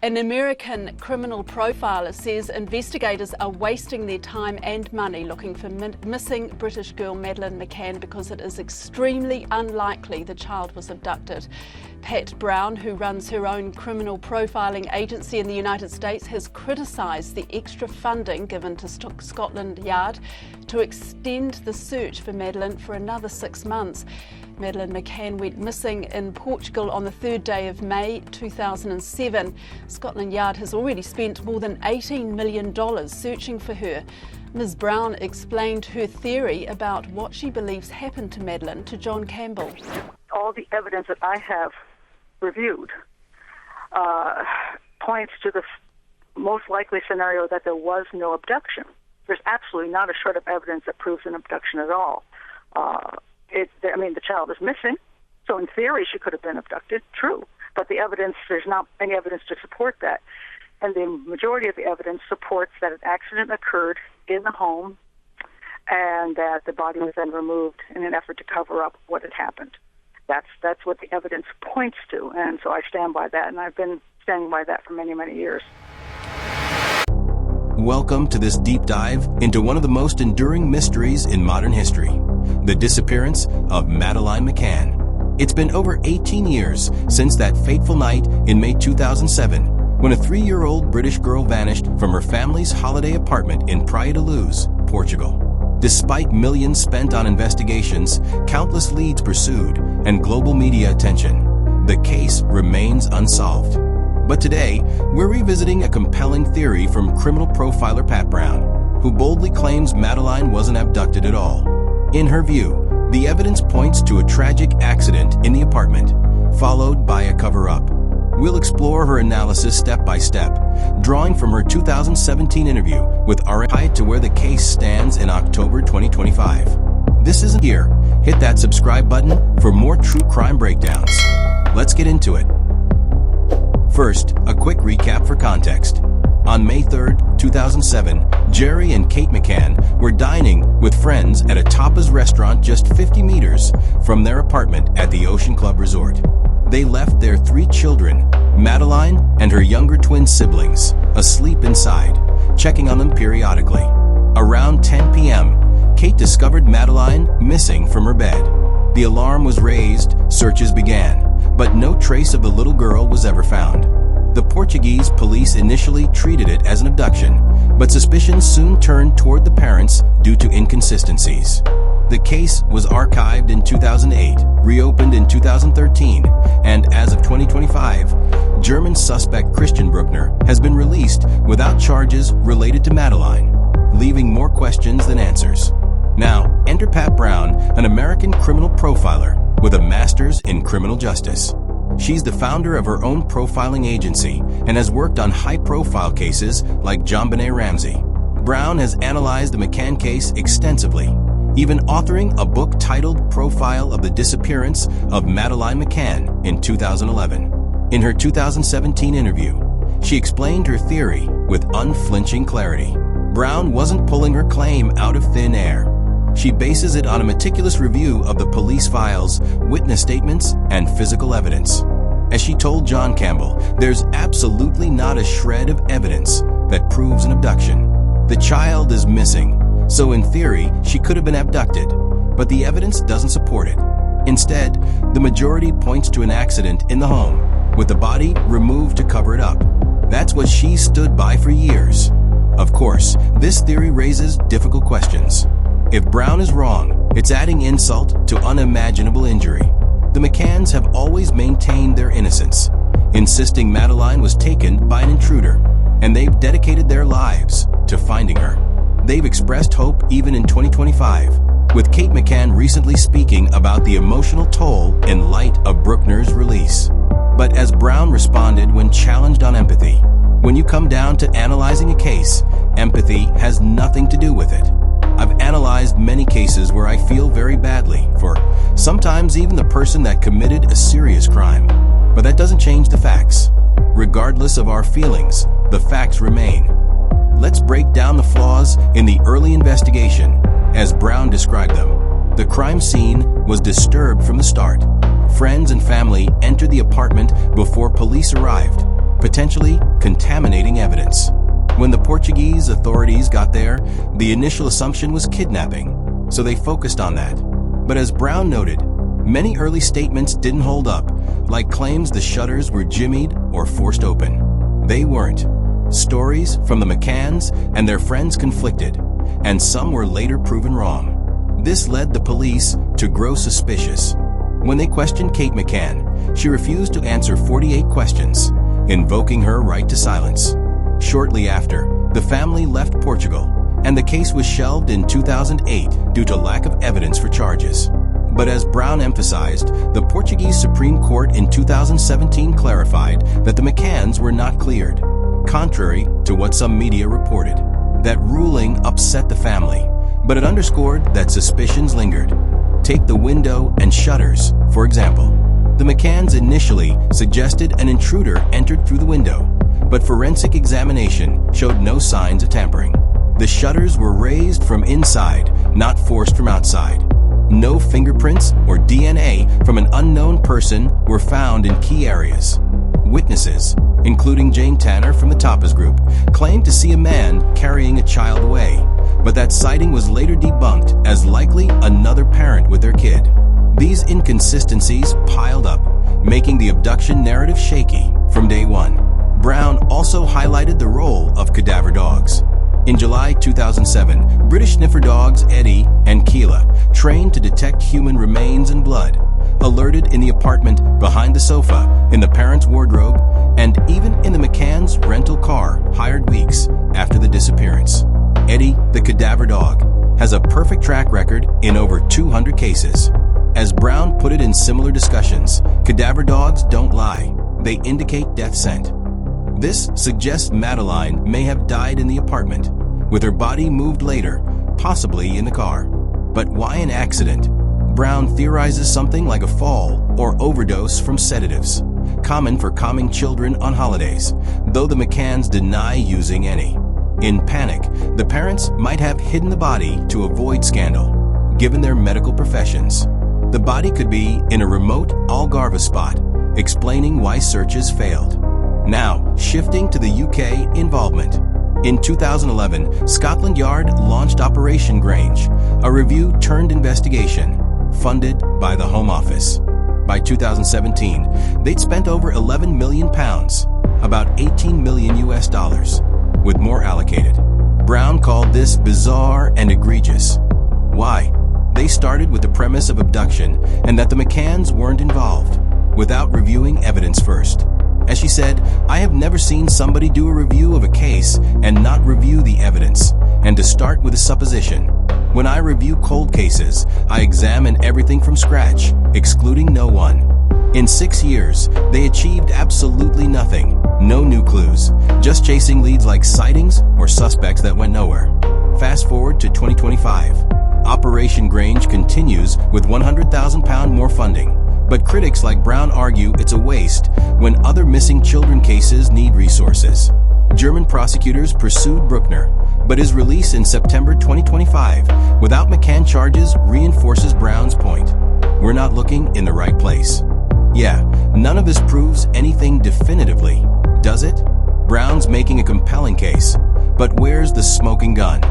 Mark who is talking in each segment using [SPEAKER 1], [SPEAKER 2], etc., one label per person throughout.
[SPEAKER 1] An American criminal profiler says investigators are wasting their time and money looking for missing British girl Madeleine McCann because it is extremely unlikely the child was abducted. Pat Brown, who runs her own criminal profiling agency in the United States, has criticised the extra funding given to Scotland Yard to extend the search for Madeleine for another 6 months. Madeleine McCann went missing in Portugal on the 3rd day of May 2007. Scotland Yard has already spent more than $18 million searching for her. Ms. Brown explained her theory about what she believes happened to Madeleine to John Campbell.
[SPEAKER 2] All the evidence that I have reviewed points to the most likely scenario that there was no abduction. There's absolutely not a shred of evidence that proves an abduction at all. The child is missing, so in theory she could have been abducted, true. But the evidence, there's not any evidence to support that. And the majority of the evidence supports that an accident occurred in the home and that the body was then removed in an effort to cover up what had happened. That's what the evidence points to, and so I stand by that, and I've been standing by that for many, many years.
[SPEAKER 3] Welcome to this deep dive into one of the most enduring mysteries in modern history, the disappearance of Madeleine McCann. It's been over 18 years since that fateful night in May 2007, when a 3-year-old British girl vanished from her family's holiday apartment in Praia da Luz, Portugal. Despite millions spent on investigations, countless leads pursued, and global media attention, the case remains unsolved. But today, we're revisiting a compelling theory from criminal profiler Pat Brown, who boldly claims Madeleine wasn't abducted at all. In her view, the evidence points to a tragic accident in the apartment, followed by a cover-up. We'll explore her analysis step by step, drawing from her 2017 interview with RFI to where the case stands in October 2025. This isn't here. Hit that subscribe button for more true crime breakdowns. Let's get into it. First, a quick recap for context. On May 3, 2007, Gerry and Kate McCann were dining with friends at a tapas restaurant just 50 meters from their apartment at the Ocean Club Resort. They left their 3 children, Madeleine and her younger twin siblings, asleep inside, checking on them periodically. Around 10 p.m., Kate discovered Madeleine missing from her bed. The alarm was raised, searches began, but no trace of the little girl was ever found. The Portuguese police initially treated it as an abduction, but suspicions soon turned toward the parents due to inconsistencies. The case was archived in 2008, reopened in 2013, and as of 2025, German suspect Christian Brückner has been released without charges related to Madeleine, leaving more questions than answers. Now, enter Pat Brown, an American criminal profiler with a master's in criminal justice. She's the founder of her own profiling agency and has worked on high-profile cases like JonBenet Ramsey. Brown has analyzed the McCann case extensively, even authoring a book titled Profile of the Disappearance of Madeleine McCann in 2011. In her 2017 interview, she explained her theory with unflinching clarity. Brown wasn't pulling her claim out of thin air. She bases it on a meticulous review of the police files, witness statements, and physical evidence. As she told John Campbell, there's absolutely not a shred of evidence that proves an abduction. The child is missing, so in theory, she could have been abducted, but the evidence doesn't support it. Instead, the majority points to an accident in the home, with the body removed to cover it up. That's what she stood by for years. Of course, this theory raises difficult questions. If Brown is wrong, it's adding insult to unimaginable injury. The McCanns have always maintained their innocence, insisting Madeleine was taken by an intruder, and they've dedicated their lives to finding her. They've expressed hope even in 2025, with Kate McCann recently speaking about the emotional toll in light of Brückner's release. But as Brown responded when challenged on empathy, when you come down to analyzing a case, empathy has nothing to do with it. I've analyzed many cases where I feel very badly for sometimes even the person that committed a serious crime. But that doesn't change the facts. Regardless of our feelings, the facts remain. Let's break down the flaws in the early investigation, as Brown described them. The crime scene was disturbed from the start. Friends and family entered the apartment before police arrived. potentially contaminating evidence. When the Portuguese authorities got there, the initial assumption was kidnapping, so they focused on that. But as Brown noted, many early statements didn't hold up, like claims the shutters were jimmied or forced open. They weren't. Stories from the McCanns and their friends conflicted, and some were later proven wrong. This led the police to grow suspicious. When they questioned Kate McCann, she refused to answer 48 questions, invoking her right to silence. Shortly after, the family left Portugal, and the case was shelved in 2008 due to lack of evidence for charges. But as Brown emphasized, the Portuguese Supreme Court in 2017 clarified that the McCanns were not cleared, contrary to what some media reported. That ruling upset the family, but it underscored that suspicions lingered. Take the window and shutters, for example. The McCanns initially suggested an intruder entered through the window, but forensic examination showed no signs of tampering. The shutters were raised from inside, not forced from outside. No fingerprints or DNA from an unknown person were found in key areas. Witnesses, including Jane Tanner from the Tapas Group, claimed to see a man carrying a child away, but that sighting was later debunked as likely another parent with their kid. These inconsistencies piled up, making the abduction narrative shaky from day one. Brown also highlighted the role of cadaver dogs. In July 2007, British sniffer dogs Eddie and Keela, trained to detect human remains and blood, alerted in the apartment behind the sofa, in the parents' wardrobe, and even in the McCann's rental car hired weeks after the disappearance. Eddie, the cadaver dog, has a perfect track record in over 200 cases. As Brown put it in similar discussions, cadaver dogs don't lie. They indicate death scent. This suggests Madeleine may have died in the apartment, with her body moved later, possibly in the car. But why an accident? Brown theorizes something like a fall or overdose from sedatives, common for calming children on holidays, though the McCanns deny using any. In panic, the parents might have hidden the body to avoid scandal, given their medical professions. The body could be in a remote Algarve spot, explaining why searches failed. Now, shifting to the UK involvement. In 2011, Scotland Yard launched Operation Grange, a review-turned-investigation funded by the Home Office. By 2017, they'd spent over £11 million, about 18 million US dollars, with more allocated. Brown called this bizarre and egregious. Why? They started with the premise of abduction and that the McCanns weren't involved, without reviewing evidence first. As she said, I have never seen somebody do a review of a case and not review the evidence, and to start with a supposition. When I review cold cases, I examine everything from scratch, excluding no one. In 6 years, they achieved absolutely nothing, no new clues, just chasing leads like sightings or suspects that went nowhere. Fast forward to 2025. Operation Grange continues with £100,000 more funding. But critics like Brown argue it's a waste when other missing children cases need resources. German prosecutors pursued Brückner, but his release in September 2025 without McCann charges reinforces Brown's point. We're not looking in the right place. Yeah, none of this proves anything definitively, does it? Brown's making a compelling case, but where's the smoking gun?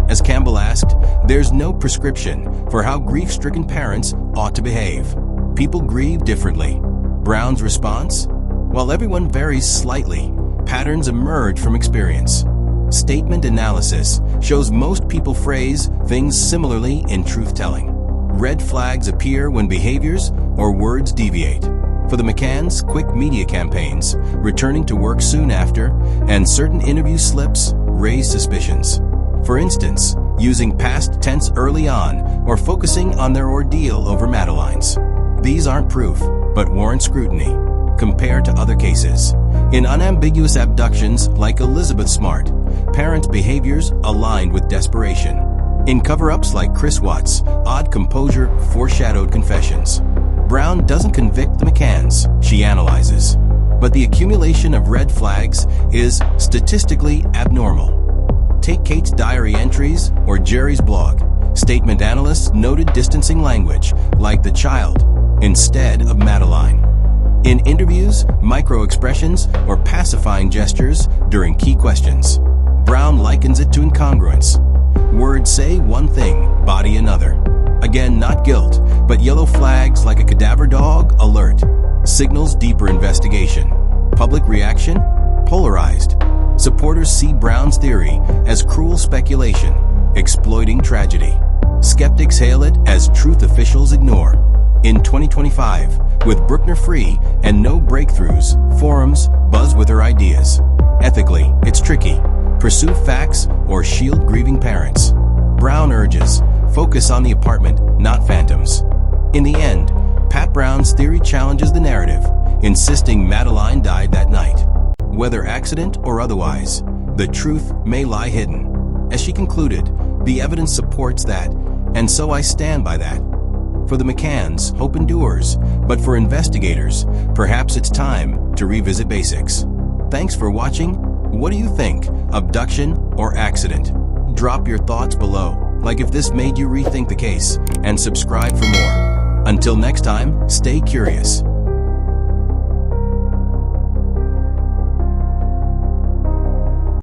[SPEAKER 3] As Campbell asked, there's no prescription for how grief-stricken parents ought to behave. People grieve differently. Brown's response? While everyone varies slightly, patterns emerge from experience. Statement analysis shows most people phrase things similarly in truth-telling. Red flags appear when behaviors or words deviate. For the McCanns, quick media campaigns, returning to work soon after, and certain interview slips raise suspicions. For instance, using past tense early on or focusing on their ordeal over Madeleine's. These aren't proof, but warrant scrutiny. Compared to other cases. In unambiguous abductions like Elizabeth Smart, parent behaviors aligned with desperation. In cover-ups like Chris Watts' odd composure foreshadowed confessions. Brown doesn't convict the McCanns, she analyzes. But the accumulation of red flags is statistically abnormal. Take Kate's diary entries or Jerry's blog. Statement analysts noted distancing language, like the child, instead of Madeleine. In interviews, micro-expressions, or pacifying gestures during key questions. Brown likens it to incongruence. Words say one thing, body another. Again, not guilt, but yellow flags like a cadaver dog, alert. Signals deeper investigation. Public reaction? Polarized. Supporters see Brown's theory as cruel speculation, exploiting tragedy. Skeptics hail it as truth officials ignore. In 2025, with Brückner free and no breakthroughs, forums buzz with her ideas. Ethically, it's tricky. Pursue facts or shield grieving parents. Brown urges, focus on the apartment, not phantoms. In the end, Pat Brown's theory challenges the narrative, insisting Madeleine died that night. Whether accident or otherwise, the truth may lie hidden. As she concluded, the evidence supports that, and so I stand by that. For the McCanns, hope endures, but for investigators, perhaps it's time to revisit basics. Thanks for watching. What do you think, abduction or accident? Drop your thoughts below, like if this made you rethink the case, and subscribe for more. Until next time, stay curious.